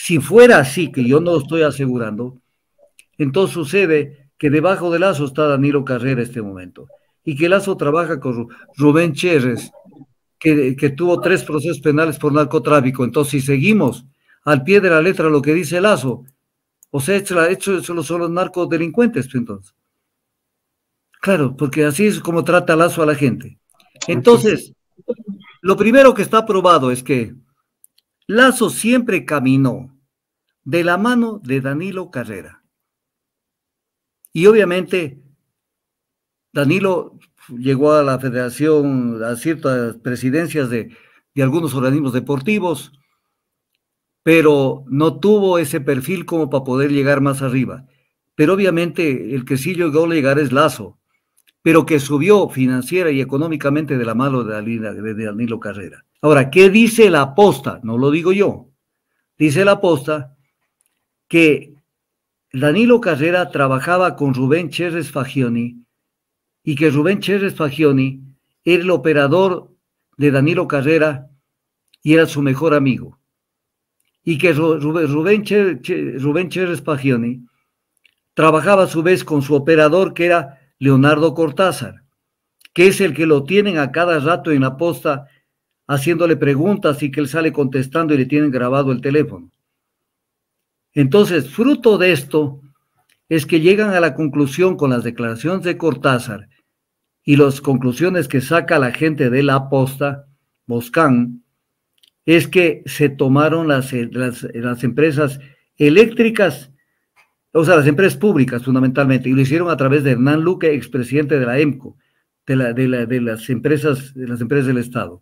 Si fuera así, que yo no lo estoy asegurando, entonces sucede que debajo de Lazo está Danilo Carrera en este momento, y que Lazo trabaja con Rubén Cherres, que tuvo 3 procesos penales por narcotráfico. Entonces, si seguimos al pie de la letra lo que dice Lazo, o sea, hecho solo son los narcodelincuentes, pues, entonces. Claro, porque así es como trata Lazo a la gente. Así es. Entonces, lo primero que está probado es que Lazo siempre caminó de la mano de Danilo Carrera. Y obviamente Danilo llegó a la federación, a ciertas presidencias de algunos organismos deportivos, pero no tuvo ese perfil como para poder llegar más arriba. Pero obviamente el que sí llegó a llegar es Lazo, pero que subió financiera y económicamente de la mano de Danilo Carrera. Ahora, ¿qué dice la posta? No lo digo yo. Dice la posta que Danilo Carrera trabajaba con Rubén Cherres Fagioni y que Rubén Cherres Fagioni era el operador de Danilo Carrera y era su mejor amigo. Y que Rubén Cherres Fagioni trabajaba a su vez con su operador, que era Leonardo Cortázar, que es el que lo tienen a cada rato en la posta haciéndole preguntas y que él sale contestando y le tienen grabado el teléfono. Entonces, fruto de esto es que llegan a la conclusión con las declaraciones de Cortázar y las conclusiones que saca la gente de la posta, Moscán, es que se tomaron las empresas eléctricas, o sea, las empresas públicas fundamentalmente, y lo hicieron a través de Hernán Luque, expresidente de la EMCO, de las empresas del Estado,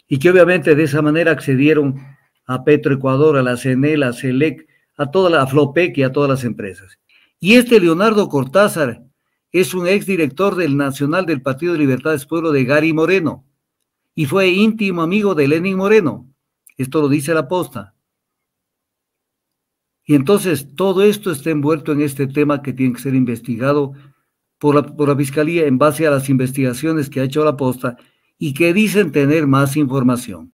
y que obviamente de esa manera accedieron a Petroecuador, a la CNE, a CELEC, a toda la Flopec y a todas las empresas. Y este Leonardo Cortázar es un exdirector del Nacional del Partido de Libertades Pueblo de Gary Moreno, y fue íntimo amigo de Lenín Moreno. Esto lo dice la posta. Y entonces todo esto está envuelto en este tema que tiene que ser investigado por la Fiscalía en base a las investigaciones que ha hecho la posta y que dicen tener más información.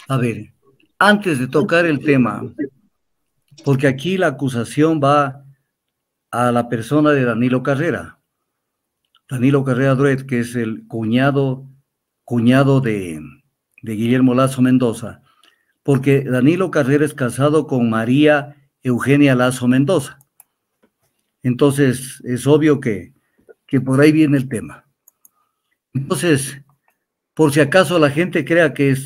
A ver, antes de tocar el tema, porque aquí la acusación va a la persona de Danilo Carrera Duret, que es el cuñado de Guillermo Lazo Mendoza, porque Danilo Carrera es casado con María Eugenia Lazo Mendoza. Entonces, es obvio que por ahí viene el tema. Entonces, por si acaso la gente crea que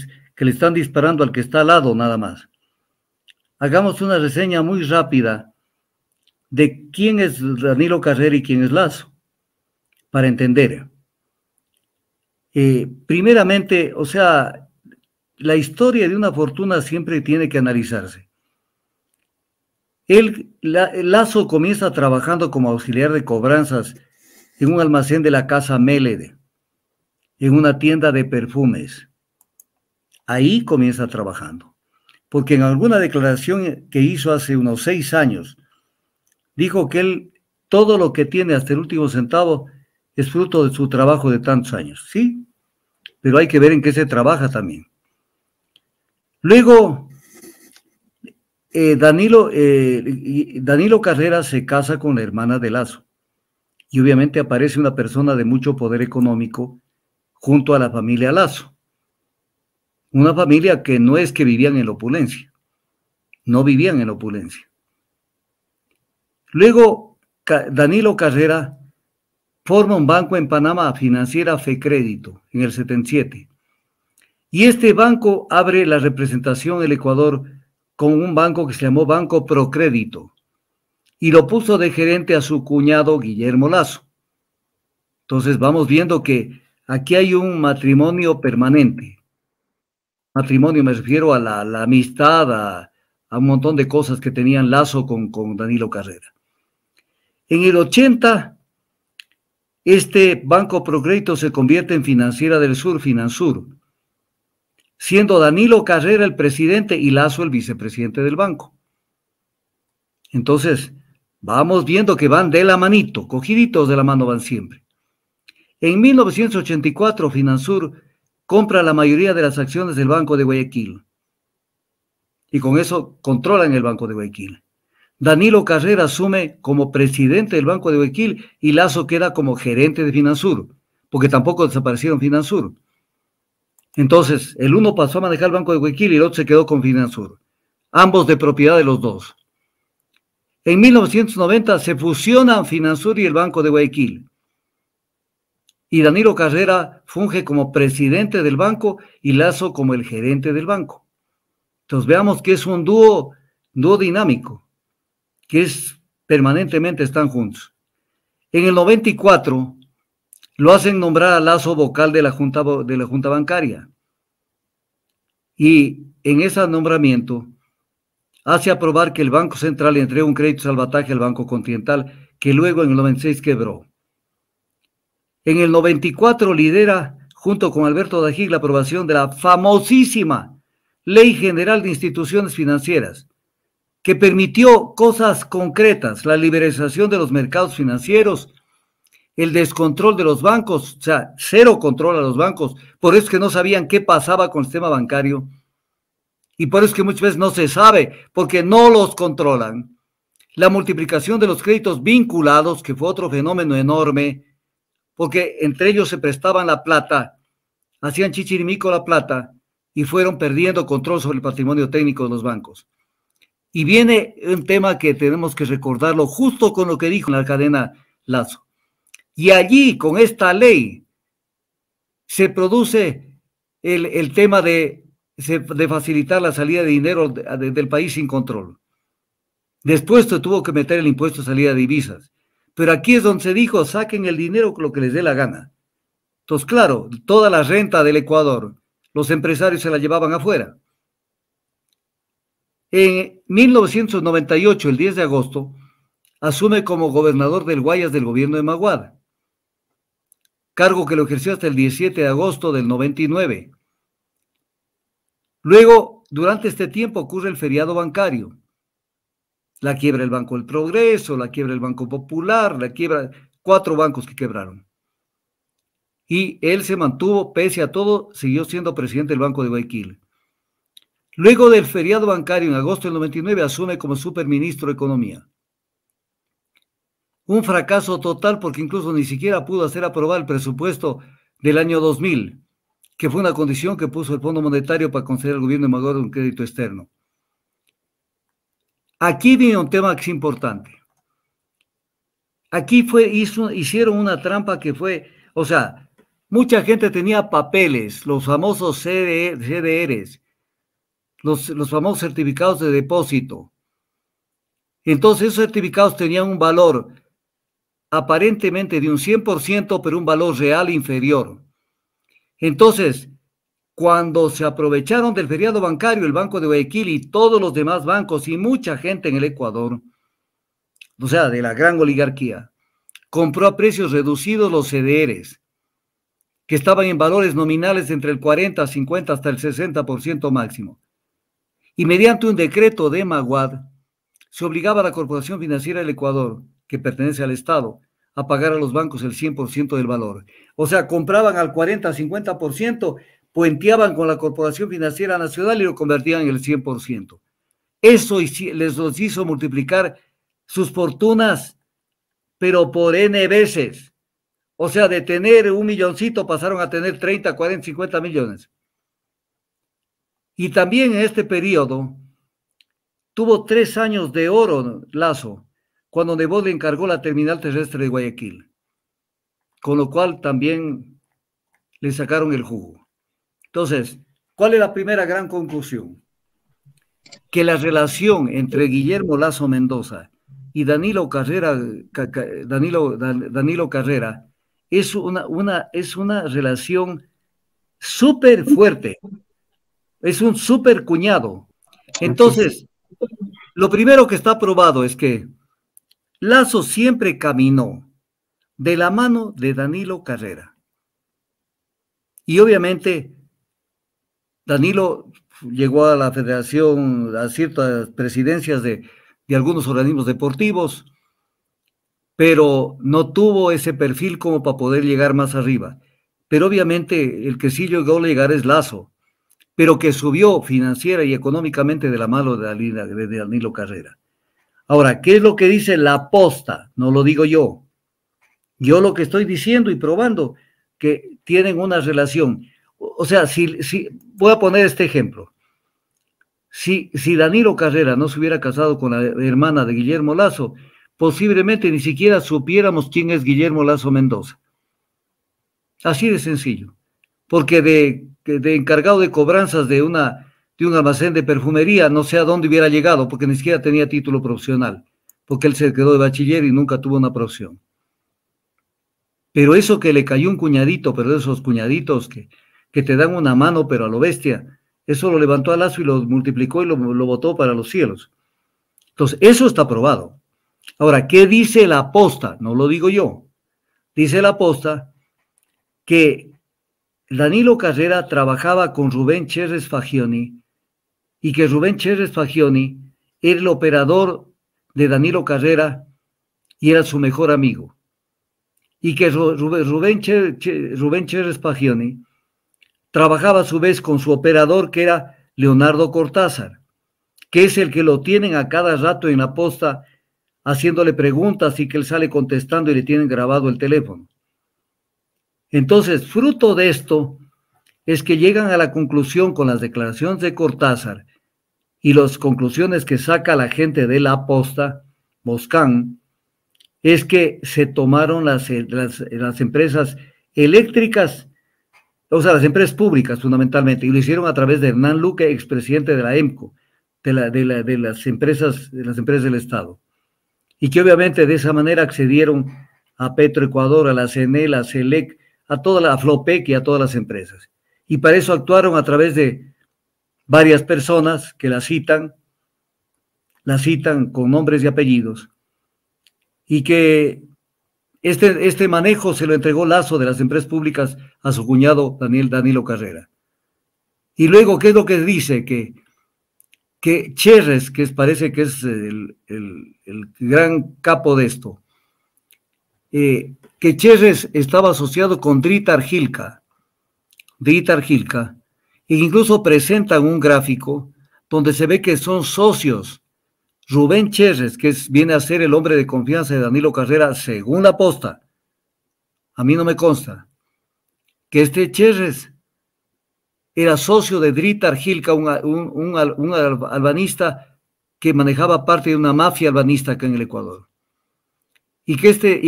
le están disparando al que está al lado, nada más. Hagamos una reseña muy rápida de quién es Danilo Carrera y quién es Lazo, para entender. Primeramente, o sea, la historia de una fortuna siempre tiene que analizarse. Lazo comienza trabajando como auxiliar de cobranzas en un almacén de la Casa Mélede, en una tienda de perfumes. Ahí comienza trabajando, porque en alguna declaración que hizo hace unos 6 años, dijo que él, todo lo que tiene hasta el último centavo, es fruto de su trabajo de tantos años, ¿sí? Pero hay que ver en qué se trabaja también. Luego, Danilo Carrera se casa con la hermana de Lazo, y obviamente aparece una persona de mucho poder económico junto a la familia Lazo. Una familia que no es que vivían en la opulencia, no vivían en la opulencia. Luego, Danilo Carrera forma un banco en Panamá, Financiera Fecrédito, en el 77. Y este banco abre la representación en el Ecuador con un banco que se llamó Banco Procrédito, y lo puso de gerente a su cuñado Guillermo Lazo. Entonces vamos viendo que aquí hay un matrimonio permanente. Matrimonio, me refiero a la amistad, a un montón de cosas que tenían Lazo con Danilo Carrera. En el 80, este Banco Procrédito se convierte en Financiera del Sur, Finansur, siendo Danilo Carrera el presidente y Lazo el vicepresidente del banco. Entonces, vamos viendo que van de la manito, cogiditos de la mano van siempre. En 1984, Finansur compra la mayoría de las acciones del Banco de Guayaquil y con eso controlan el Banco de Guayaquil. Danilo Carrera asume como presidente del Banco de Guayaquil y Lazo queda como gerente de Finansur, porque tampoco desaparecieron Finansur. Entonces, el uno pasó a manejar el Banco de Guayaquil y el otro se quedó con Finansur, ambos de propiedad de los dos. En 1990 se fusionan Finansur y el Banco de Guayaquil. Y Danilo Carrera funge como presidente del banco y Lazo como el gerente del banco. Entonces veamos que es un dúo dinámico, que es permanentemente están juntos. En el 94 lo hacen nombrar a Lazo vocal de la Junta Bancaria. Y en ese nombramiento hace aprobar que el Banco Central entregue un crédito salvataje al Banco Continental, que luego en el 96 quebró. En el 94 lidera, junto con Alberto Dajig, la aprobación de la famosísima Ley General de Instituciones Financieras, que permitió cosas concretas, la liberalización de los mercados financieros, el descontrol de los bancos, o sea, cero control a los bancos, por eso es que no sabían qué pasaba con el sistema bancario, y por eso es que muchas veces no se sabe, porque no los controlan. La multiplicación de los créditos vinculados, que fue otro fenómeno enorme, porque entre ellos se prestaban la plata, hacían chichirimico la plata, y fueron perdiendo control sobre el patrimonio técnico de los bancos. Y viene un tema que tenemos que recordarlo justo con lo que dijo en la cadena Lazo. Y allí, con esta ley, se produce el tema de facilitar la salida de dinero del país sin control. Después se tuvo que meter el impuesto de salida de divisas. Pero aquí es donde se dijo, saquen el dinero lo que les dé la gana. Entonces, claro, toda la renta del Ecuador, los empresarios se la llevaban afuera. En 1998, el 10 de agosto, asume como gobernador del Guayas del gobierno de Maguad, cargo que lo ejerció hasta el 17 de agosto del 99. Luego, durante este tiempo ocurre el feriado bancario, la quiebra del Banco del Progreso, la quiebra del Banco Popular, la quiebra, 4 bancos que quebraron. Y él se mantuvo, pese a todo, siguió siendo presidente del Banco de Guayaquil. Luego del feriado bancario en agosto del 99 asume como superministro de Economía. Un fracaso total porque incluso ni siquiera pudo hacer aprobar el presupuesto del año 2000, que fue una condición que puso el Fondo Monetario para conceder al gobierno de Maduro un crédito externo. Aquí viene un tema que es importante. Aquí hicieron una trampa que fue, o sea, mucha gente tenía papeles, los famosos CDRs, los famosos certificados de depósito. Entonces esos certificados tenían un valor aparentemente de un 100%, pero un valor real inferior. Entonces, cuando se aprovecharon del feriado bancario, el Banco de Guayaquil y todos los demás bancos y mucha gente en el Ecuador, o sea, de la gran oligarquía, compró a precios reducidos los CDRs, que estaban en valores nominales entre el 40, 50 hasta el 60% máximo. Y mediante un decreto de Maguad, se obligaba a la Corporación Financiera del Ecuador, que pertenece al Estado, a pagar a los bancos el 100% del valor. O sea, compraban al 40, 50%, puenteaban con la Corporación Financiera Nacional y lo convertían en el 100%. Eso les hizo multiplicar sus fortunas, pero por N veces. O sea, de tener 1 milloncito pasaron a tener 30, 40, 50 millones. Y también en este periodo tuvo 3 años de oro Lazo, cuando Nebot le encargó la terminal terrestre de Guayaquil, con lo cual también le sacaron el jugo. Entonces, ¿cuál es la primera gran conclusión? Que la relación entre Guillermo Lazo Mendoza y Danilo Carrera es una relación súper fuerte, es un súper cuñado. Entonces, lo primero que está probado es que Lazo siempre caminó de la mano de Danilo Carrera. Y obviamente Danilo llegó a la federación, a ciertas presidencias de algunos organismos deportivos, pero no tuvo ese perfil como para poder llegar más arriba. pero obviamente el que sí llegó a llegar es Lazo, pero que subió financiera y económicamente de la mano de Danilo Carrera. Ahora, ¿qué es lo que dice la posta? No lo digo yo. Yo lo que estoy diciendo y probando que tienen una relación. O sea, si voy a poner este ejemplo. Si Danilo Carrera no se hubiera casado con la hermana de Guillermo Lazo, posiblemente ni siquiera supiéramos quién es Guillermo Lazo Mendoza. Así de sencillo. Porque de encargado de cobranzas de un almacén de perfumería, no sé a dónde hubiera llegado, porque ni siquiera tenía título profesional, porque él se quedó de bachiller y nunca tuvo una profesión. Pero eso que le cayó un cuñadito, pero de esos cuñaditos que te dan una mano, pero a lo bestia, eso lo levantó a Lazo y lo multiplicó y lo botó para los cielos. Entonces, eso está probado. Ahora, ¿qué dice la posta? No lo digo yo. Dice la posta que Danilo Carrera trabajaba con Rubén Cherres Fagioni y que Rubén Cherres Fagioni era el operador de Danilo Carrera y era su mejor amigo. Y que Rubén Cherres Fagioni trabajaba a su vez con su operador, que era Leonardo Cortázar, que es el que lo tienen a cada rato en la posta haciéndole preguntas y que él sale contestando y le tienen grabado el teléfono. Entonces, fruto de esto es que llegan a la conclusión con las declaraciones de Cortázar y las conclusiones que saca la gente de la posta, Moscán, es que se tomaron las empresas eléctricas, o sea, las empresas públicas fundamentalmente, y lo hicieron a través de Hernán Luque, expresidente de la EMCO, de las empresas del Estado. Y que obviamente de esa manera accedieron a Petroecuador, a la CNE, a CELEC, a toda la Flopec y a todas las empresas. Y para eso actuaron a través de varias personas que la citan con nombres y apellidos, y que este manejo se lo entregó Lazo de las empresas públicas a su cuñado Danilo Carrera. Y luego, ¿qué es lo que dice? Que Cherres, que parece que es el gran capo de esto, que Cherres estaba asociado con Dritar Gilca, e incluso presentan un gráfico donde se ve que son socios. Rubén Cherres, que viene a ser el hombre de confianza de Danilo Carrera, según la posta, a mí no me consta, que este Cherres era socio de Dritar Gilca, un albanista que manejaba parte de una mafia albanista acá en el Ecuador. Y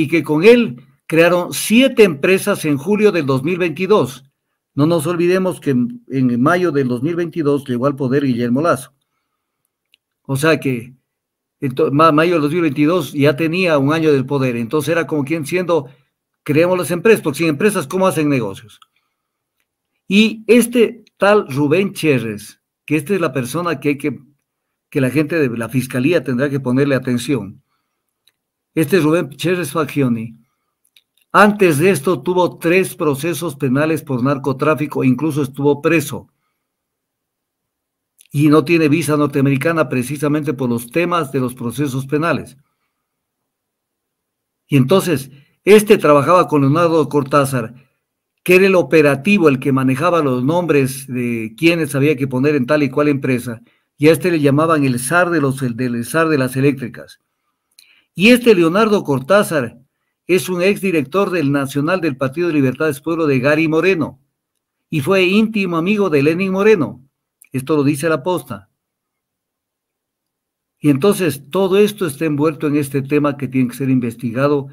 que con él crearon 7 empresas en julio del 2022. No nos olvidemos que en mayo del 2022 llegó al poder Guillermo Lazo. O sea que en mayo del 2022 ya tenía un año del poder. Entonces era como quien diciendo, creemos las empresas, porque sin empresas, ¿cómo hacen negocios? Y este tal Rubén Cherres, que esta es la persona que la gente de la fiscalía tendrá que ponerle atención. Este Rubén Cherres Fagioni, antes de esto tuvo 3 procesos penales por narcotráfico, incluso estuvo preso. Y no tiene visa norteamericana precisamente por los temas de los procesos penales. Y entonces, trabajaba con Leonardo Cortázar, que era el operativo, el que manejaba los nombres de quienes había que poner en tal y cual empresa, y a le llamaban el zar del zar de las eléctricas. Y Leonardo Cortázar es un exdirector del Nacional del Partido de Libertades Pueblo de Gary Moreno, y fue íntimo amigo de Lenín Moreno. Esto lo dice la posta. Y entonces todo esto está envuelto en este tema que tiene que ser investigado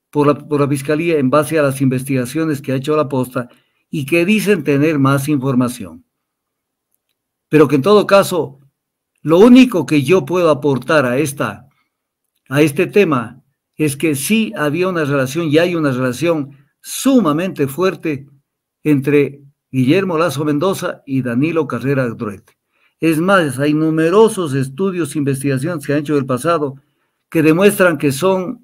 por la Fiscalía en base a las investigaciones que ha hecho la posta y que dicen tener más información. Pero que en todo caso, lo único que yo puedo aportar a este tema es que sí había una relación y hay una relación sumamente fuerte entre Guillermo Lazo Mendoza y Danilo Carrera Duarte. Es más, hay numerosos estudios e investigaciones que han hecho del pasado que demuestran que son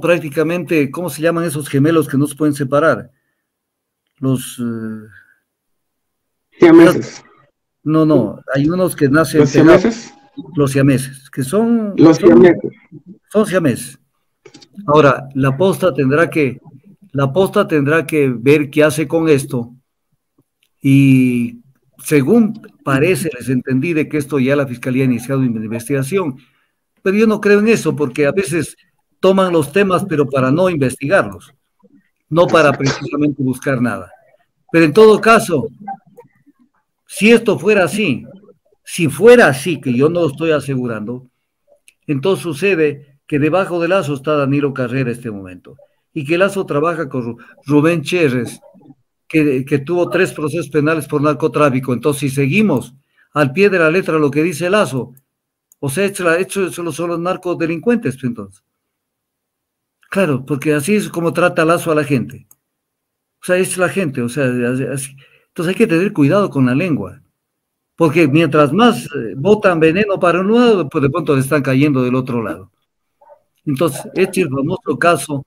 prácticamente, ¿cómo se llaman esos gemelos que no se pueden separar? Los... siameses. No, hay unos que nacen... ¿Los siameses? Los siameses, que Los siameses. son siameses. Ahora, la posta tendrá que La posta tendrá que ver qué hace con esto y según parece, les entendí de que esto ya la Fiscalía ha iniciado una investigación, pero yo no creo en eso porque a veces toman los temas pero para no investigarlos, no para Exacto. precisamente buscar nada. Pero en todo caso, si esto fuera así, si fuera así, que yo no lo estoy asegurando, entonces sucede que debajo de Lazo está Danilo Carrera en este momento y que Lazo trabaja con Rubén Cherres, que tuvo 3 procesos penales por narcotráfico. Entonces, si seguimos al pie de la letra lo que dice Lazo, o sea, hecho son los narcodelincuentes, pues, entonces. Claro, porque así es como trata Lazo a la gente. O sea, es la gente, o sea, así. Entonces hay que tener cuidado con la lengua, porque mientras más botan veneno para un lado, pues de pronto le están cayendo del otro lado. Entonces, este es el famoso caso,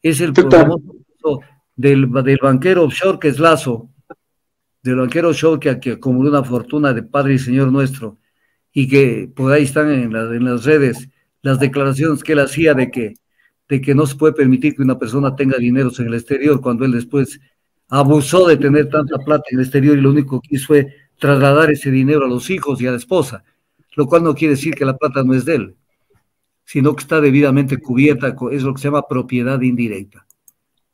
es el Total. famoso caso del banquero offshore que es Lazo, del banquero offshore que acumuló una fortuna de Padre y Señor nuestro, y que por ahí están en las redes las declaraciones que él hacía de que no se puede permitir que una persona tenga dineros en el exterior, cuando él después abusó de tener tanta plata en el exterior y lo único que hizo fue trasladar ese dinero a los hijos y a la esposa, lo cual no quiere decir que la plata no es de él, sino que está debidamente cubierta, es lo que se llama propiedad indirecta.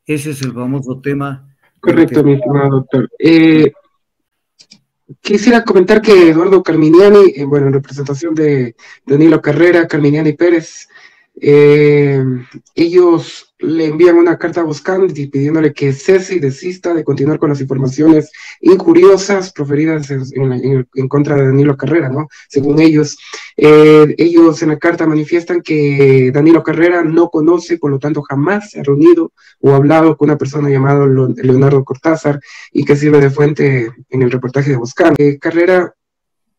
Ese es el famoso tema del que... Correcto, mi estimado doctor. Quisiera comentar que Eduardo Carminiani, bueno, en representación de Danilo Carrera, Carminiani Pérez, eh, ellos le envían una carta a Buscandi pidiéndole que cese y desista de continuar con las informaciones injuriosas proferidas en contra de Danilo Carrera, ¿no? Según ellos, ellos en la carta manifiestan que Danilo Carrera no conoce, por lo tanto jamás se ha reunido o hablado con una persona llamada Leonardo Cortázar y que sirve de fuente en el reportaje de Buscandi. Carrera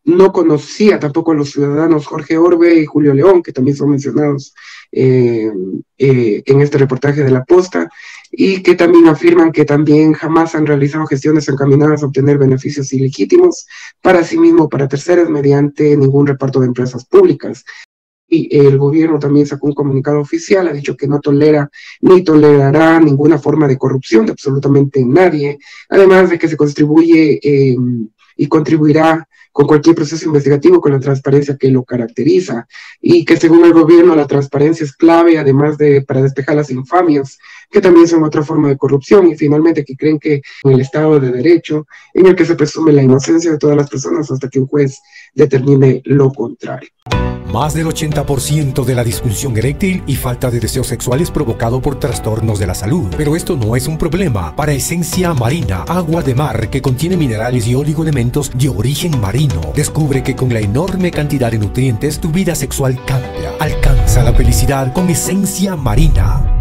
no conocía tampoco a los ciudadanos Jorge Orbe y Julio León, que también son mencionados en este reportaje de La Posta, y que también afirman que también jamás han realizado gestiones encaminadas a obtener beneficios ilegítimos para sí mismo o para terceros mediante ningún reparto de empresas públicas. Y el gobierno también sacó un comunicado oficial, ha dicho que no tolera ni tolerará ninguna forma de corrupción de absolutamente nadie, además de que se contribuye y contribuirá con cualquier proceso investigativo con la transparencia que lo caracteriza y que según el gobierno la transparencia es clave, además de para despejar las infamias, que también son otra forma de corrupción, y finalmente que creen que en el Estado de Derecho, en el que se presume la inocencia de todas las personas hasta que un juez determine lo contrario. Más del 80% de la disfunción eréctil y falta de deseos sexuales provocado por trastornos de la salud. Pero esto no es un problema para Esencia Marina, agua de mar que contiene minerales y oligoelementos de origen marino. Descubre que con la enorme cantidad de nutrientes tu vida sexual cambia. Alcanza la felicidad con Esencia Marina.